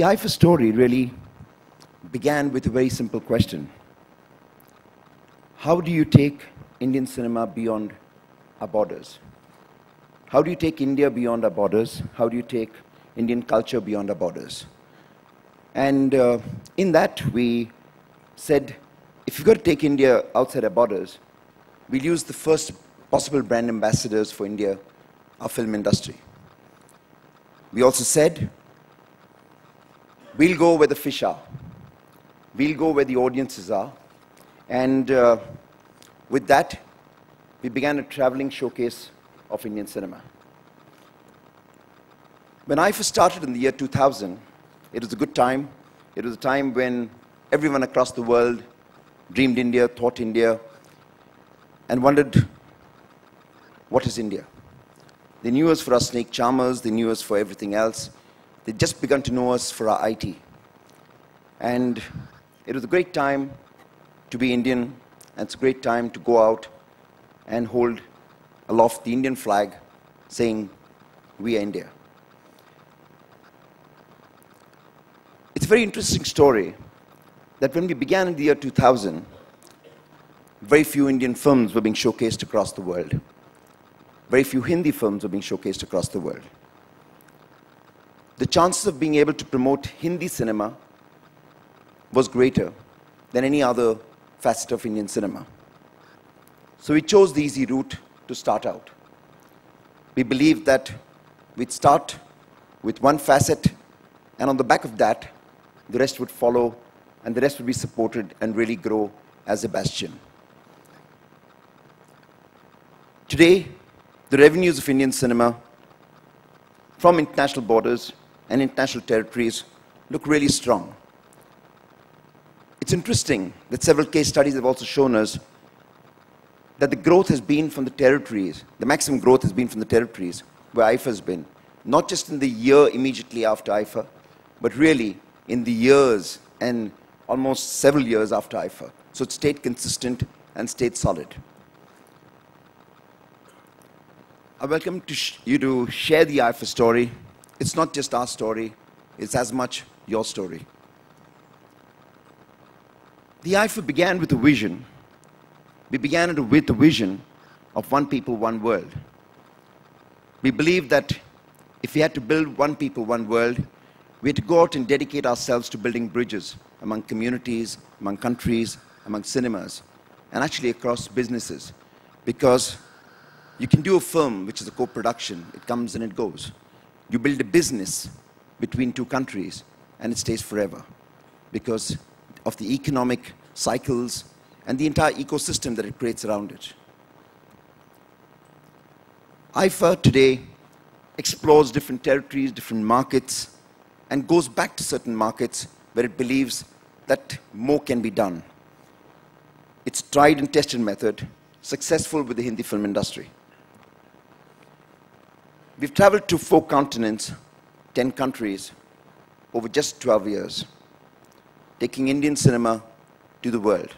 The IFA story really began with a very simple question. How do you take Indian cinema beyond our borders? How do you take India beyond our borders? How do you take Indian culture beyond our borders? And in that, we said, if you've got to take India outside our borders, we'll use the first possible brand ambassadors for India, our film industry. We also said, we'll go where the fish are. We'll go where the audiences are. And with that, we began a traveling showcase of Indian cinema. When I first started in the year 2000, it was a good time. It was a time when everyone across the world dreamed India, thought India, and wondered, what is India? They knew us for our snake charmers. They knew us for everything else. They'd just begun to know us for our IT. And it was a great time to be Indian, and it's a great time to go out and hold aloft the Indian flag, saying, we are India. It's a very interesting story that when we began in the year 2000, very few Indian films were being showcased across the world. Very few Hindi films were being showcased across the world. The chances of being able to promote Hindi cinema was greater than any other facet of Indian cinema. So we chose the easy route to start out. We believed that we'd start with one facet, and on the back of that, the rest would follow, and the rest would be supported and really grow as a bastion. Today, the revenues of Indian cinema from international borders and international territories look really strong. It's interesting that several case studies have also shown us that the growth has been from the territories, the maximum growth has been from the territories where IFA has been, not just in the year immediately after IFA, but really in the years and almost several years after IFA. So it stayed consistent and stayed solid. I welcome you to share the IFA story. It's not just our story, it's as much your story. The IFA began with a vision. We began it with a vision of one people, one world. We believed that if we had to build one people, one world, we had to go out and dedicate ourselves to building bridges among communities, among countries, among cinemas, and actually across businesses. Because you can do a film, which is a co-production. It comes and it goes. You build a business between two countries, and it stays forever because of the economic cycles and the entire ecosystem that it creates around it. IFA today explores different territories, different markets, and goes back to certain markets where it believes that more can be done. It's tried and tested method, successful with the Hindi film industry. We've traveled to 4 continents, 10 countries, over just 12 years, taking Indian cinema to the world.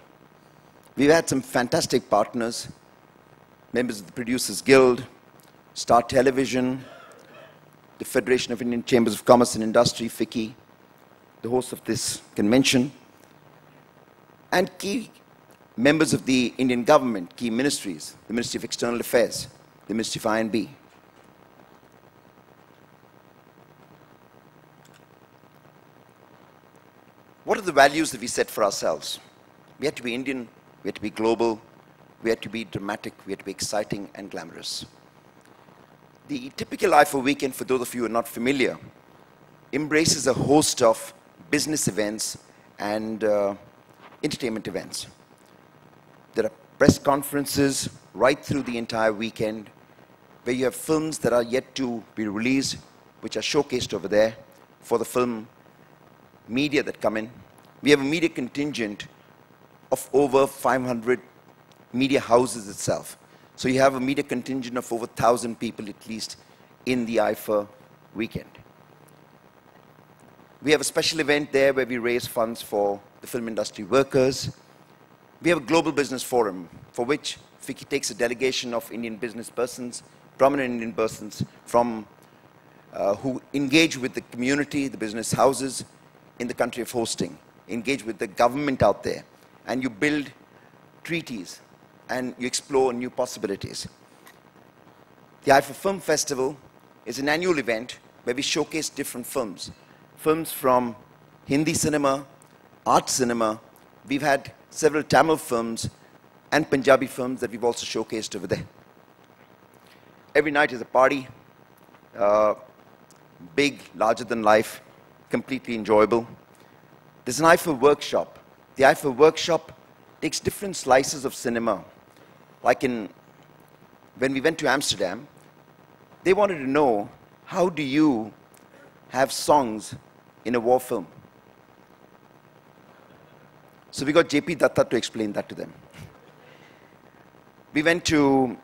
We've had some fantastic partners, members of the Producers Guild, Star Television, the Federation of Indian Chambers of Commerce and Industry, FICCI, the host of this convention, and key members of the Indian government, key ministries, the Ministry of External Affairs, the Ministry of I&B. What are the values that we set for ourselves? We had to be Indian, we had to be global, we had to be dramatic, we had to be exciting and glamorous. The typical IFA weekend, for those of you who are not familiar, embraces a host of business events and entertainment events. There are press conferences right through the entire weekend where you have films that are yet to be released, which are showcased over there for the film media that come in. We have a media contingent of over 500 media houses itself. So you have a media contingent of over 1,000 people at least in the IFA weekend. We have a special event there where we raise funds for the film industry workers. We have a global business forum for which FICCI takes a delegation of Indian business persons, prominent Indian persons from who engage with the community, the business houses in the country of hosting, engage with the government out there, and you build treaties and you explore new possibilities. The IFA Film Festival is an annual event where we showcase different films. Films from Hindi cinema, art cinema. We've had several Tamil films and Punjabi films that we've also showcased over there. Every night is a party, big, larger than life, completely enjoyable. There's an IFA workshop. The IFA workshop takes different slices of cinema. Like when we went to Amsterdam, they wanted to know, how do you have songs in a war film? So we got JP Datta to explain that to them. We went to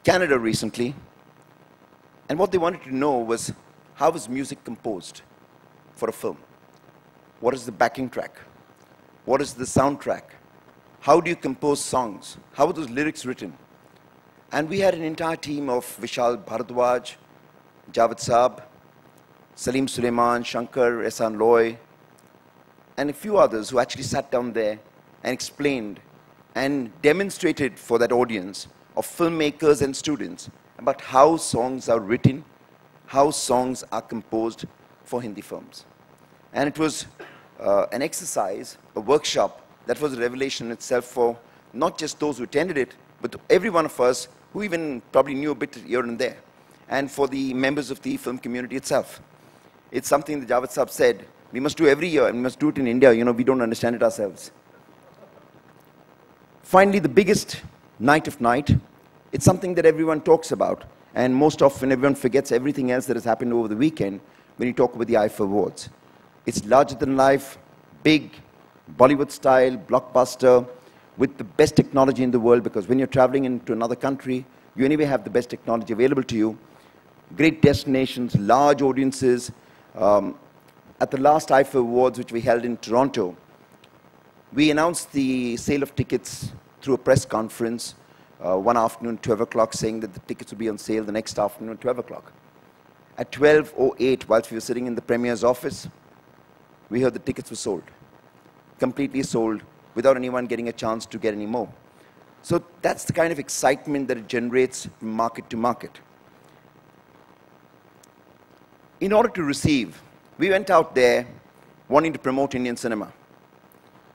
Canada recently, and what they wanted to know was, how is music composed for a film? What is the backing track? What is the soundtrack? How do you compose songs? How are those lyrics written? And we had an entire team of Vishal Bharadwaj, Javed Saab, Salim Suleiman, Shankar, Ehsan Loy, and a few others who actually sat down there and explained and demonstrated for that audience of filmmakers and students about how songs are written, how songs are composed for Hindi films. And it was an exercise, a workshop, that was a revelation in itself for not just those who attended it, but every one of us who even probably knew a bit here and there, and for the members of the film community itself. It's something that Javed Saab said, we must do every year, and we must do it in India. You know, we don't understand it ourselves. Finally, the biggest night of night, it's something that everyone talks about, and most often everyone forgets everything else that has happened over the weekend when you talk about the IFA Awards. It's larger than life, big, Bollywood-style, blockbuster, with the best technology in the world, because when you're traveling into another country, you anyway have the best technology available to you. Great destinations, large audiences. At the last IFA Awards, which we held in Toronto, we announced the sale of tickets through a press conference one afternoon, 12 o'clock, saying that the tickets would be on sale the next afternoon, 12 o'clock. At 12:08, whilst we were sitting in the Premier's office, we heard the tickets were sold, completely sold, without anyone getting a chance to get any more. So that's the kind of excitement that it generates from market to market. In order to receive, we went out there wanting to promote Indian cinema.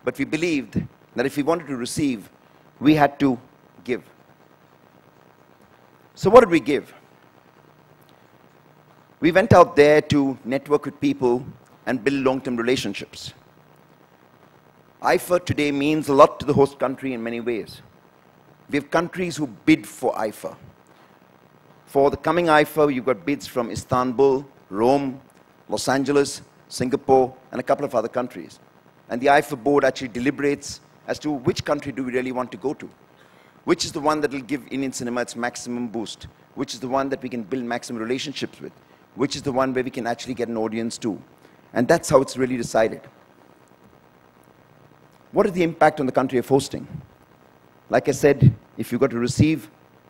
But we believed that if we wanted to receive, we had to give. So what did we give? We went out there to network with people and build long-term relationships. IFA today means a lot to the host country in many ways. We have countries who bid for IFA. For the coming IFA, you've got bids from Istanbul, Rome, Los Angeles, Singapore, and a couple of other countries. And the IFA board actually deliberates as to which country do we really want to go to. Which is the one that will give Indian cinema its maximum boost? Which is the one that we can build maximum relationships with? Which is the one where we can actually get an audience to? And that's how it's really decided. What is the impact on the country of hosting? Like I said, if you've got to receive,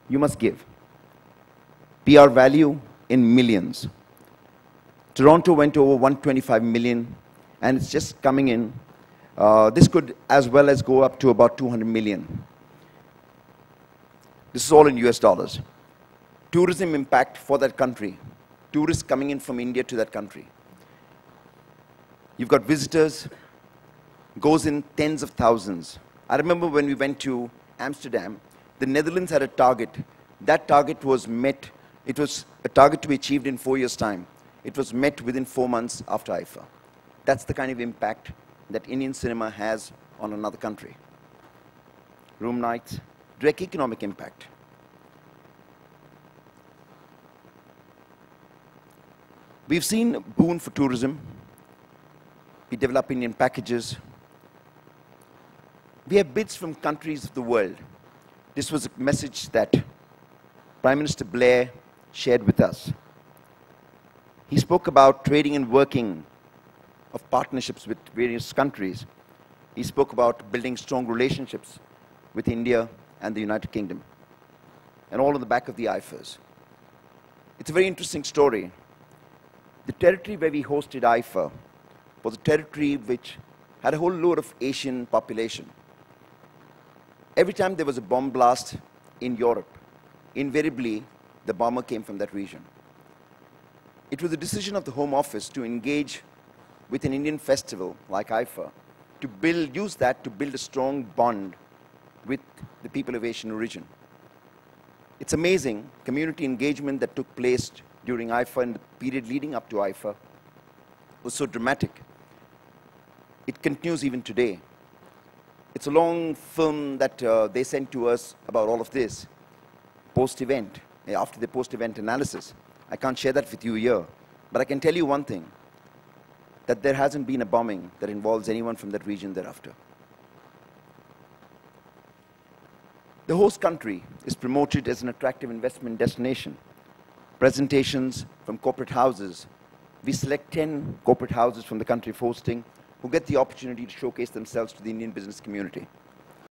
you must give. PR value in millions. Toronto went over 125 million, and it's just coming in. This could as well as go up to about 200 million. This is all in US dollars. Tourism impact for that country. Tourists coming in from India to that country. You've got visitors, goes in tens of thousands. I remember when we went to Amsterdam, the Netherlands had a target. That target was met. It was a target to be achieved in 4 years' time. It was met within 4 months after IFA. That's the kind of impact that Indian cinema has on another country. Room nights, direct economic impact. We've seen a boon for tourism. We develop Indian packages. We have bids from countries of the world. This was a message that Prime Minister Blair shared with us. He spoke about trading and working of partnerships with various countries. He spoke about building strong relationships with India and the United Kingdom, and all on the back of the IFAs. It's a very interesting story. The territory where we hosted IFA was a territory which had a whole load of Asian population. Every time there was a bomb blast in Europe, invariably the bomber came from that region. It was a decision of the Home Office to engage with an Indian festival like IFA to use that to build a strong bond with the people of Asian origin. It's amazing, community engagement that took place during IFA and the period leading up to IFA was so dramatic. It continues even today. It's a long film that they sent to us about all of this, post-event, after the post-event analysis. I can't share that with you here, but I can tell you one thing, that there hasn't been a bombing that involves anyone from that region thereafter. The host country is promoted as an attractive investment destination. Presentations from corporate houses. We select 10 corporate houses from the country of hosting who get the opportunity to showcase themselves to the Indian business community.